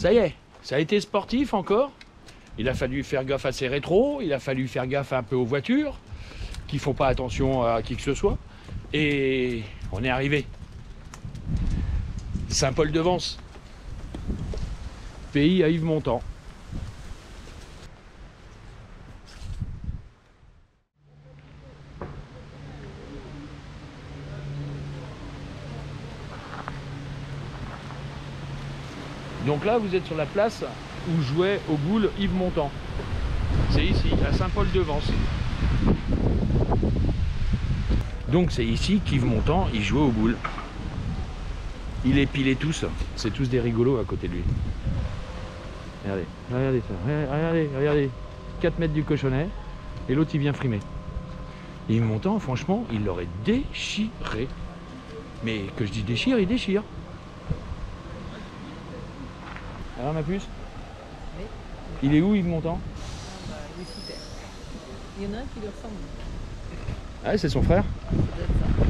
Ça y est, ça a été sportif encore. Il a fallu faire gaffe à ses rétros, il a fallu faire gaffe un peu aux voitures, qui font pas attention à qui que ce soit. Et on est arrivé. Saint-Paul-de-Vence. Pays à Yves Montand. Donc là, vous êtes sur la place où jouait au boule Yves Montand. C'est ici, à Saint-Paul-de-Vence. Donc c'est ici qu'Yves Montand, il jouait au boule. Il épilait tous. C'est tous des rigolos à côté de lui. Regardez, regardez ça. Regardez. 4 mètres du cochonnet. Et l'autre, il vient frimer. Yves Montand, franchement, il l'aurait déchiré. Mais que je dis déchire, il déchire. Alors ma puce? Oui. Il est où Yves Montand? Il est sous terre. Il y en a un qui lui ressemble. Ah, c'est son frère? Ça doit être ça.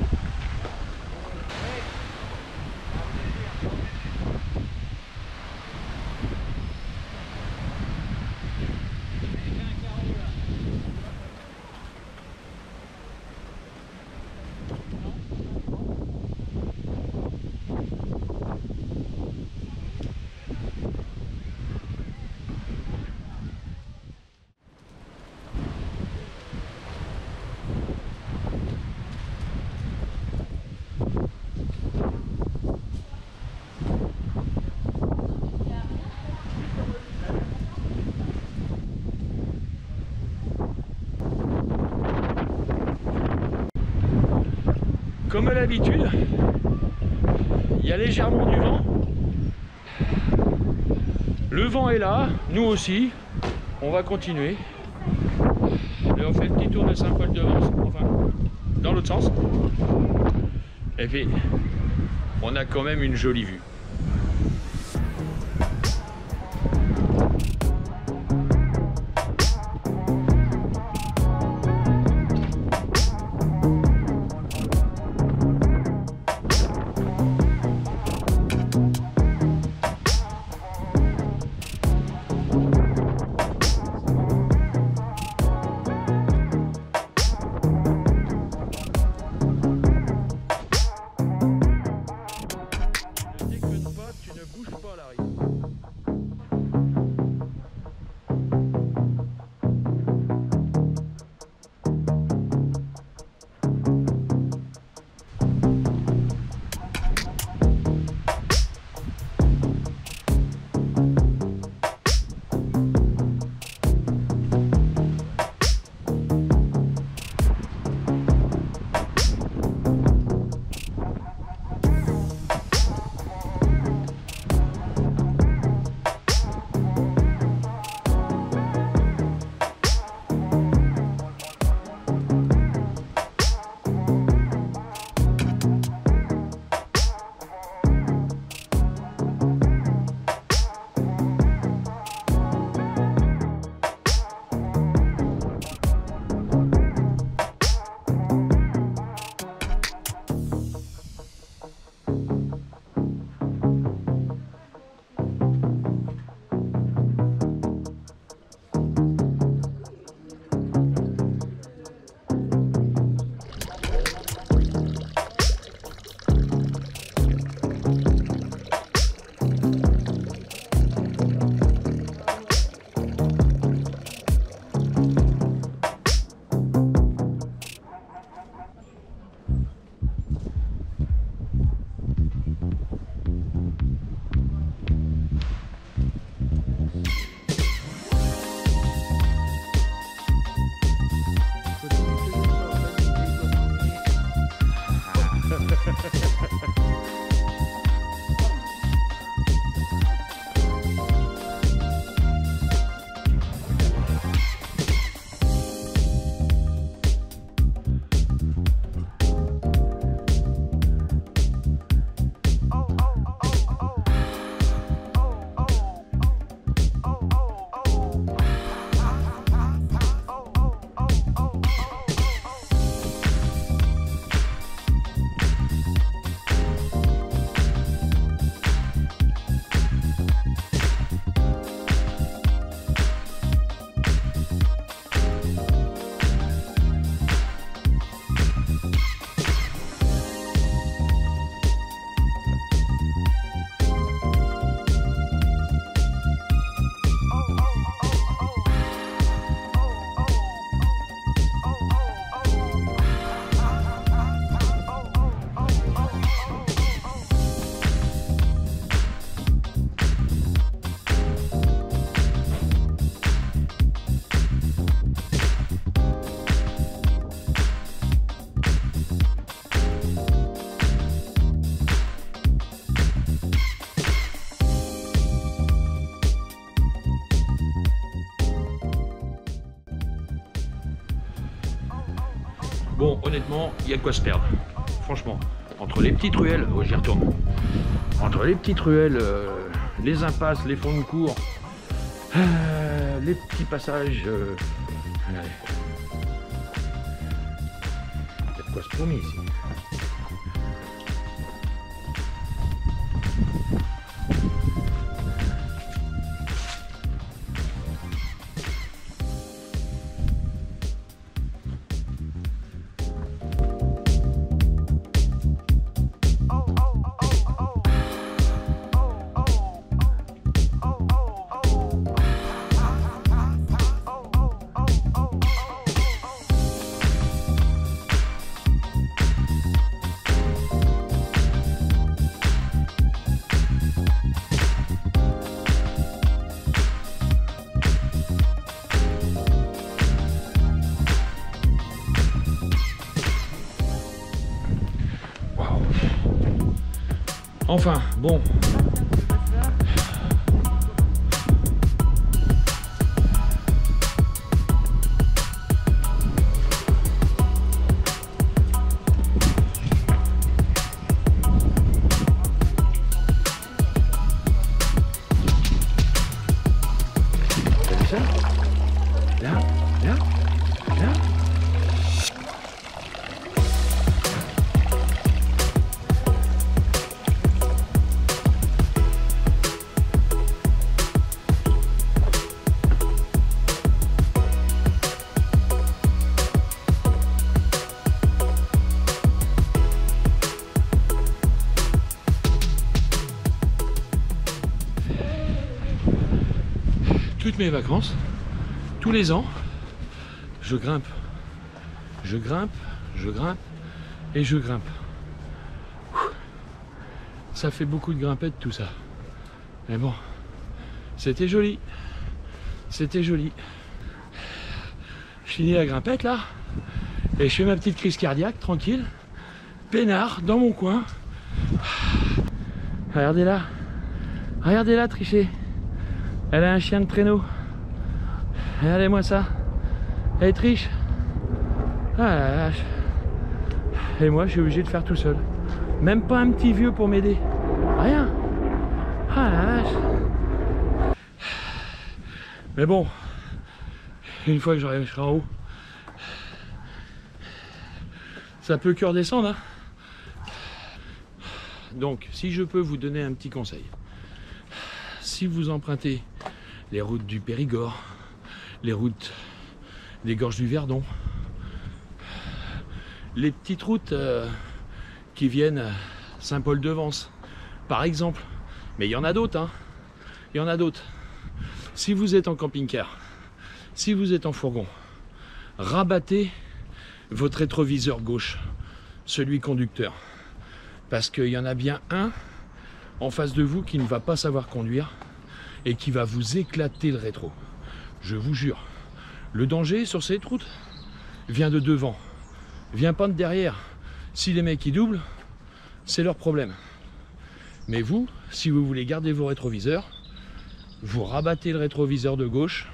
Comme à l'habitude, il y a légèrement du vent. Le vent est là, nous aussi. On va continuer. Et on fait le petit tour de Saint-Paul-de-Vence, enfin, dans l'autre sens. Et puis, on a quand même une jolie vue. honnêtement, il y a de quoi se perdre. Franchement, entre les petites ruelles, oh j'y retourne. Entre les petites ruelles, les impasses, les fonds de cours, les petits passages, allez. Il y a de quoi se promener ici. Enfin, bon. T'as vu ça? Là, là, là. Toutes mes vacances, tous les ans, je grimpe, je grimpe, je grimpe et je grimpe. Ça fait beaucoup de grimpettes tout ça. Mais bon, c'était joli, c'était joli. Je finis la grimpette là et je fais ma petite crise cardiaque tranquille, peinard dans mon coin. Regardez là, tricher. Elle a un chien de traîneau. Regardez-moi ça. Elle triche. Ah la vache. Et moi, je suis obligé de faire tout seul. Même pas un petit vieux pour m'aider. Rien. Ah la vache. Mais bon, une fois que je serai en haut, ça peut que redescendre. Hein. Donc, si je peux vous donner un petit conseil. Si vous empruntez les routes du Périgord, les routes des gorges du Verdon, les petites routes qui viennent à Saint-Paul-de-Vence, par exemple, mais il y en a d'autres, hein. Il y en a d'autres. Si vous êtes en camping-car, si vous êtes en fourgon, rabattez votre rétroviseur gauche, celui conducteur, parce qu'il y en a bien un en face de vous qui ne va pas savoir conduire et qui va vous éclater le rétro. Je vous jure, le danger sur cette route vient de devant, vient pas de derrière. Si les mecs ils doublent, c'est leur problème. Mais vous, si vous voulez garder vos rétroviseurs, vous rabattez le rétroviseur de gauche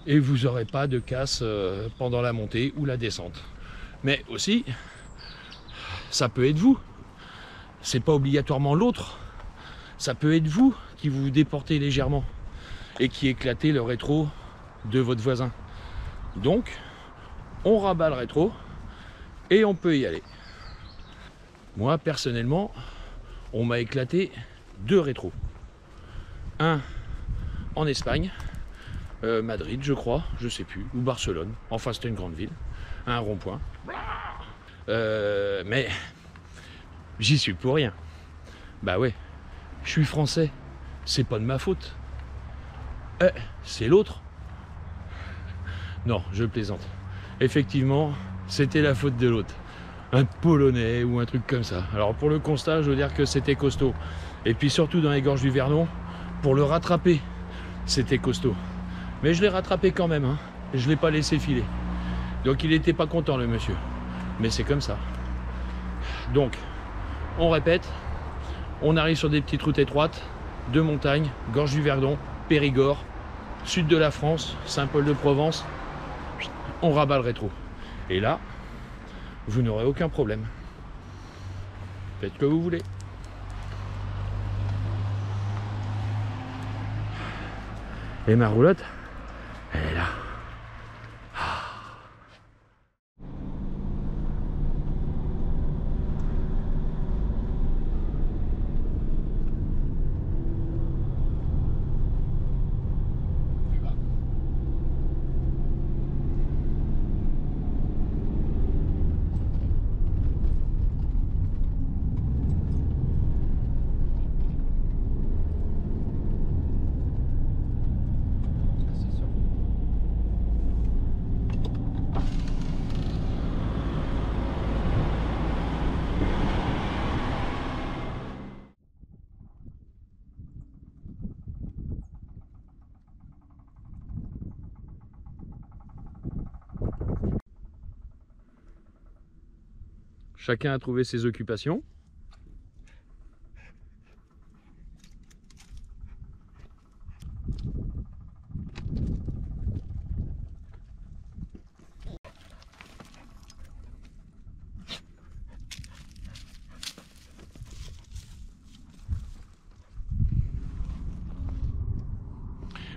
et vous n'aurez pas de casse pendant la montée ou la descente. Mais aussi, ça peut être vous. C'est pas obligatoirement l'autre. Ça peut être vous qui vous déportez légèrement et qui éclatez le rétro de votre voisin. Donc, on rabat le rétro et on peut y aller. Moi, personnellement, on m'a éclaté 2 rétros. Un en Espagne, Madrid, je crois, je sais plus, ou Barcelone. Enfin, c'était une grande ville, un rond-point. Mais j'y suis pour rien. Bah ouais. Je suis français, c'est pas de ma faute. C'est l'autre. Non, je plaisante. Effectivement, c'était la faute de l'autre. Un Polonais ou un truc comme ça. Alors pour le constat, je veux dire que c'était costaud. Et puis surtout dans les gorges du Verdon, pour le rattraper, c'était costaud. Mais je l'ai rattrapé quand même, hein. Je ne l'ai pas laissé filer. Donc il n'était pas content le monsieur. Mais c'est comme ça. Donc, on répète. On arrive sur des petites routes étroites, de montagne, gorge du Verdon, Périgord, sud de la France, Saint-Paul-de-Provence. On rabat le rétro. Et là, vous n'aurez aucun problème. Faites ce que vous voulez. Et ma roulotte, elle est là. Chacun a trouvé ses occupations.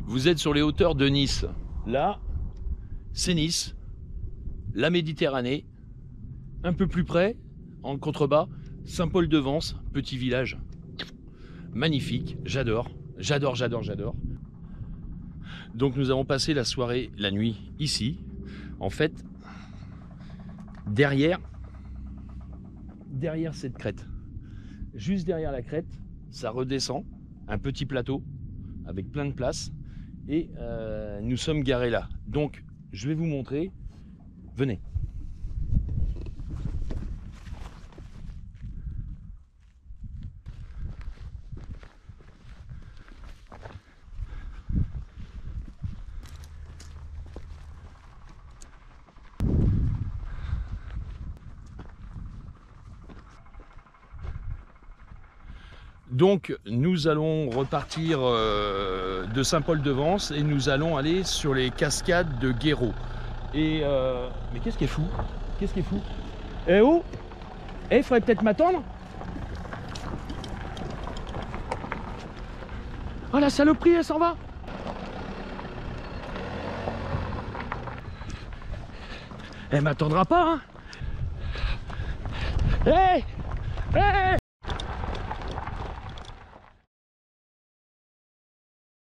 Vous êtes sur les hauteurs de Nice. Là, c'est Nice, la Méditerranée. Un peu plus près, en contrebas, Saint-Paul-de-Vence, petit village. Magnifique, j'adore, j'adore, j'adore, j'adore. Donc nous avons passé la soirée, la nuit, ici. En fait, derrière cette crête. Juste derrière la crête, ça redescend, un petit plateau avec plein de places. Et nous sommes garés là. Donc, je vais vous montrer. Venez. Donc nous allons repartir de Saint-Paul-de-Vence et nous allons aller sur les cascades de Guéraud. Et mais qu'est-ce qui est fou? Qu'est-ce qui est fou? Eh oh! Eh, il faudrait peut-être m'attendre. Oh la saloperie, elle s'en va! Elle m'attendra pas, hein? Hé! Hé!